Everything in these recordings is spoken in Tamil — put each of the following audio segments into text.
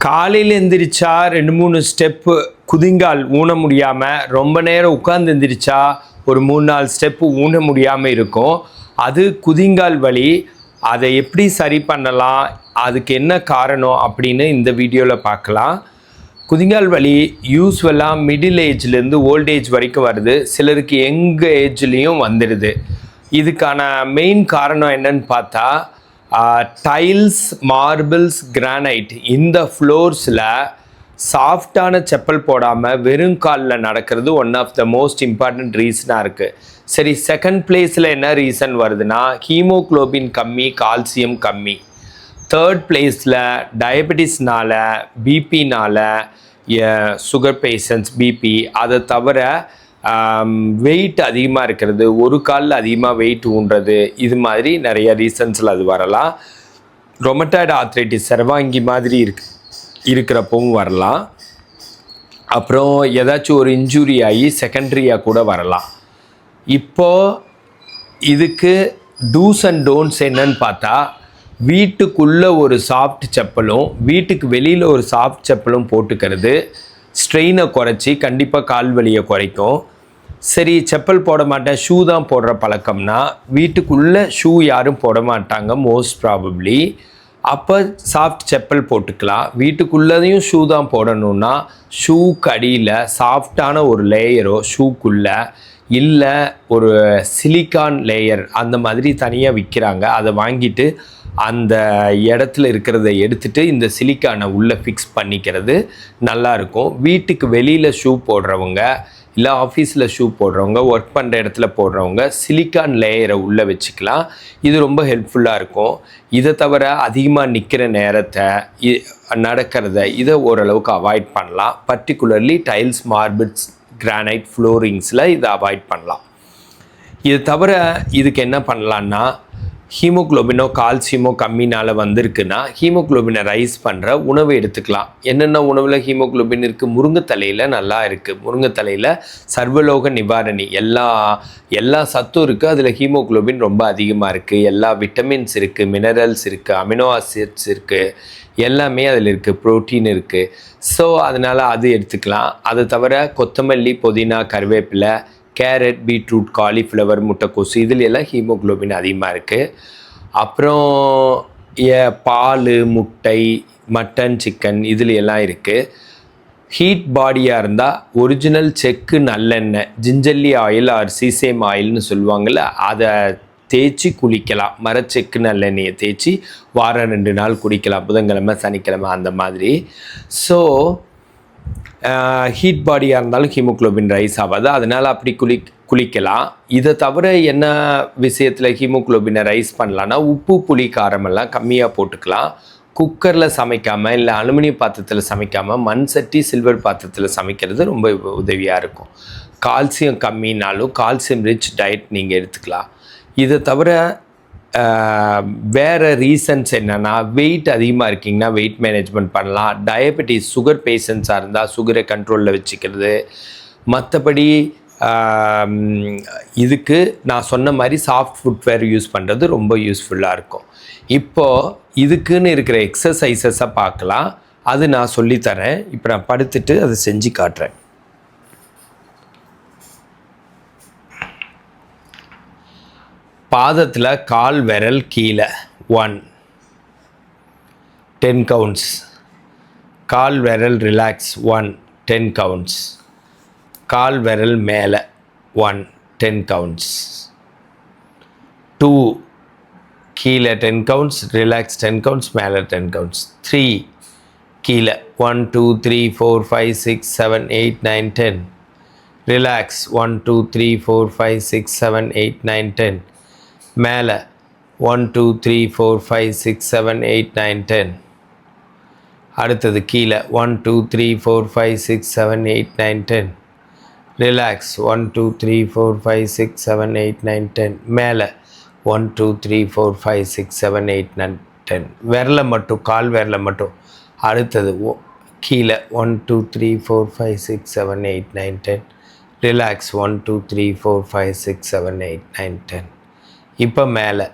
காலையில் எந்திரிச்சா 2-3 ஸ்டெப்பு குதிங்கால் ஊன முடியாமல், ரொம்ப நேரம் உட்கார்ந்து எந்திரிச்சா ஒரு 3-4 ஸ்டெப்பு ஊன முடியாமல் இருக்கும். அது குதிங்கால் வலி. அதை எப்படி சரி பண்ணலாம், அதுக்கு என்ன காரணம் அப்படின்னு இந்த வீடியோவில் பார்க்கலாம். குதிங்கால் வலி யூஸ்வலாக மிடில் ஏஜ்லேருந்து ஓல்டேஜ் வரைக்கும் வருது. சிலருக்கு யங் ஏஜ்லேயும் வந்துடுது. இதுக்கான மெயின் காரணம் என்னன்னு பார்த்தா, டைல்ஸ், மார்பிள்ஸ், கிரானைட் இந்த ஃப்ளோர்ஸில் சாஃப்டான செப்பல் போடாமல் வெறும் காலில் நடக்கிறது one of the most important ரீசனாக இருக்குது. சரி, செகண்ட் பிளேஸில் என்ன ரீசன் வருதுன்னா, ஹீமோக்ளோபின் கம்மி, கால்சியம் கம்மி. தேர்ட் பிளேஸில் டயபெட்டிஸ்னால், பிபினால், சுகர் பேஷண்ட்ஸ், பிபி. அதை தவிர வெயிட் அதிகமாக இருக்கிறது, ஒரு காலில் அதிகமாக வெயிட் ஊன்றது, இது மாதிரி நிறைய ரீசன்ஸில் அது வரலாம். ரொமட்டாய்டு ஆர்த்ரைட்டிஸ், சர்வாங்கி மாதிரி இருக்கிறப்பவும் வரலாம். அப்புறம் ஏதாச்சும் ஒரு இன்ஜுரி ஆகி செகண்ட்ரியாக கூட வரலாம். இப்போது இதுக்கு டூஸ் அண்ட் டோன்ட்ஸ் என்னன்னு பார்த்தா, வீட்டுக்குள்ளே ஒரு சாஃப்ட் செப்பலும் வீட்டுக்கு வெளியில் ஒரு சாஃப்ட் செப்பலும் போட்டுக்கிறது ஸ்ட்ரெயினை குறைச்சி கண்டிப்பாக கால் வலியை குறைக்கும். சரி, செப்பல் போட மாட்டேன், ஷூ தான் போடுற பழக்கம்னா, வீட்டுக்குள்ளே ஷூ யாரும் போட மாட்டாங்க மோஸ்ட் ப்ராபப்ளி. அப்போ சாஃப்ட் செப்பல் போட்டுக்கலாம். வீட்டுக்குள்ளேயும் ஷூ தான் போடணுன்னா, ஷூக்கு அடியில் சாஃப்டான ஒரு லேயரோ ஷூக்குள்ளே, இல்லை ஒரு சிலிக்கான் லேயர் அந்த மாதிரி தனியாக விற்கிறாங்க. அதை வாங்கிட்டு அந்த இடத்துல இருக்கிறத எடுத்துகிட்டு இந்த சிலிக்கானை உள்ளே ஃபிக்ஸ் பண்ணிக்கிறது நல்லாயிருக்கும். வீட்டுக்கு வெளியில் ஷூ போடுறவங்க, இல்லை ஆஃபீஸில் ஷூ போடுறவங்க, ஒர்க் பண்ணுற இடத்துல போடுறவங்க சிலிக்கான் லேயரை உள்ளே வச்சுக்கலாம். இது ரொம்ப ஹெல்ப்ஃபுல்லாக இருக்கும். இதை தவிர அதிகமாக நிற்கிற நேரத்தை, நடக்கிறத, இதை ஓரளவுக்கு அவாய்ட் பண்ணலாம். பர்டிகுலர்லி டைல்ஸ், மார்பிள்ஸ், கிரானைட் ஃப்ளோரிங்ஸில் இதை அவாய்ட் பண்ணலாம். இது தவிர இதுக்கு என்ன பண்ணலான்னா, ஹீமோக்ளோபினோ கால்சியமோ கம்மினால் வந்திருக்குன்னா ஹீமோக்ளோபினை ரைஸ் பண்ணுற உணவு எடுத்துக்கலாம். என்னென்ன உணவில் ஹீமோக்ளோபின் இருக்குது? முருங்கைத்தலையில் நல்லா இருக்குது. முருங்கைத்தலையில் சர்வலோக நிவாரணி, எல்லா சத்தும் இருக்குது. அதில் ஹீமோக்ளோபின் ரொம்ப அதிகமாக இருக்குது. எல்லா விட்டமின்ஸ் இருக்குது, மினரல்ஸ் இருக்குது, அமினோ ஆசிட்ஸ் இருக்குது, எல்லாமே அதில் இருக்குது, ப்ரோட்டீன் இருக்குது. ஸோ அதனால் அது எடுத்துக்கலாம். அதை தவிர கொத்தமல்லி, புதினா, கருவேப்பிலை, கேரட், பீட்ரூட், காலிஃப்ளவர், முட்டைக்கோசு, இதில் எல்லாம் ஹீமோக்ளோபின் அதிகமாக இருக்குது. அப்புறம் பால், முட்டை, மட்டன், சிக்கன் இதில் எல்லாம் இருக்குது. ஹீட் பாடியாக இருந்தால் ஒரிஜினல் செக்கு நல்லெண்ணெய், ஜிஞ்சல்லி ஆயில் ஆர் சீசேம் ஆயில்னு சொல்லுவாங்கள்ல, அதை தேய்ச்சி குளிக்கலாம். மரச்செக்கு நல்லெண்ணெயை தேய்ச்சி வாரம் 2 நாள் குடிக்கலாம், புதன்கிழமை, சனிக்கிழமை அந்த மாதிரி. ஸோ ஹீட் பாடியாக இருந்தாலும் ஹீமோக்ளோபின் ரைஸ் ஆகாது, அதனால் அப்படி குளிக்கலாம். இதை தவிர என்ன விஷயத்தில் ஹீமோக்ளோபினை ரைஸ் பண்ணலான்னா, உப்பு, புளி, காரமெல்லாம் கம்மியாக போட்டுக்கலாம். குக்கரில் சமைக்காமல், இல்லை அலுமினியம் பாத்திரத்தில் சமைக்காமல் மண் சட்டி, சில்வர் பாத்திரத்தில் சமைக்கிறது ரொம்ப உதவியாக இருக்கும். கால்சியம் கம்மினாலும் கால்சியம் ரிச் டயட் நீங்கள் எடுத்துக்கலாம். இதை தவிர வேறு ரீசன்ஸ் என்னென்னா, வெயிட் அதிகமாக இருக்கீங்கன்னா வெயிட் மேனேஜ்மெண்ட் பண்ணலாம். டயபெட்டிஸ், சுகர் பேஷண்ட்ஸாக இருந்தால் சுகரை கண்ட்ரோலில் வச்சுக்கிறது. மற்றபடி இதுக்கு நான் சொன்ன மாதிரி சாஃப்ட் ஃபுட்வேர் யூஸ் பண்ணுறது ரொம்ப யூஸ்ஃபுல்லாக இருக்கும். இப்போது இதுக்குன்னு இருக்கிற எக்ஸசைசஸை பார்க்கலாம். அது நான் சொல்லித்தரேன். இப்போ நான் படுத்துட்டு அதை செஞ்சு காட்டுறேன். பாதத்தில் கால் விரல் கீழே 1 10 கவுண்ட்ஸ். கால் விரல் ரிலாக்ஸ் 1 10 கவுண்ட்ஸ். கால் விரல் மேலே 1 10 கவுண்ட்ஸ். 2 கீழே 10 கவுண்ட்ஸ், ரிலாக்ஸ் 10 கவுண்ட்ஸ், மேலே 10 கவுண்ட்ஸ். 3 கீழே 1 2 3 4 5 6 7 8 9 10. ரிலாக்ஸ் 1 2 3 4 5 6 7 8 9 10. மேலே 1 2 3 4 5 6 7 8 9 10. அடுத்தது கீழே 1 2 3 4 5 6 7 8 9 10. ரிலாக்ஸ் 1 2 3 4 5 6 7 8 9 10. மேலே 1 2 3 4 5 6 7 8 9 10. விரலை மட்டும், கால் விரலை மட்டும். அடுத்தது கீழே 1 2 3 4 5 6 7 8 9 10. ரிலாக்ஸ் 1 2 3 4 5 6 7 8 9 10. இப்போ மேலே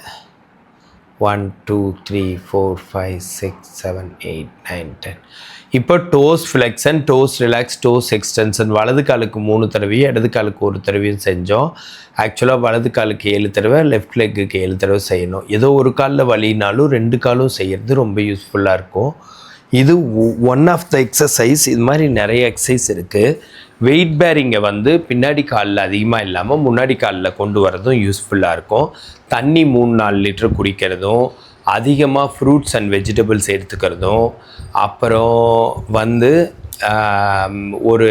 1 2 3 4 5 6 7 8 9 10. இப்போ dose flexion, dose relax, dose extension வலது காலுக்கு 3 தடவையும் இடது காலுக்கு 1 தடவையும் செஞ்சோம். ஆக்சுவலாக வலது காலுக்கு 7 தடவை, லெஃப்ட் லெக்குக்கு 7 தடவை செய்யணும். ஏதோ ஒரு காலில் வலினாலும் 2 காலும் செய்கிறது ரொம்ப யூஸ்ஃபுல்லாக இருக்கும். இது ஒன் ஆஃப் த எக்ஸசைஸ். இது மாதிரி நிறைய எக்ஸசைஸ் இருக்குது. வெயிட் பேரிங்கை வந்து பின்னாடி காலில் அதிகமாக இல்லாமல் முன்னாடி காலில் கொண்டு வரதும் யூஸ்ஃபுல்லாக இருக்கும். தண்ணி 3-4 லிட்டர் குடிக்கிறதும், அதிகமாக ஃப்ரூட்ஸ் அண்ட் வெஜிடபிள்ஸ் எடுத்துக்கிறதும், அப்புறம் வந்து ஒரு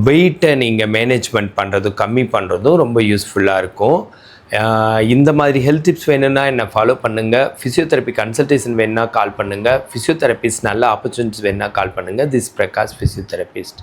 வெயிட்டை நீங்கள் மேனேஜ்மெண்ட் பண்ணுறதும் கம்மி பண்ணுறதும் ரொம்ப யூஸ்ஃபுல்லாக இருக்கும். இந்த மாதிரி ஹெல்த் டிப்ஸ் வேணும்னா என்னை ஃபாலோ பண்ணுங்கள். ஃபிசியோதெரப்பி கன்சல்டேஷன் வேணுன்னா கால் பண்ணுங்கள். ஃபிசியோதெரபிஸ்ட் நல்ல ஆப்பர்ச்சுனிட்டிஸ் வேணுன்னா கால் பண்ணுங்கள். This Prakash physiotherapist.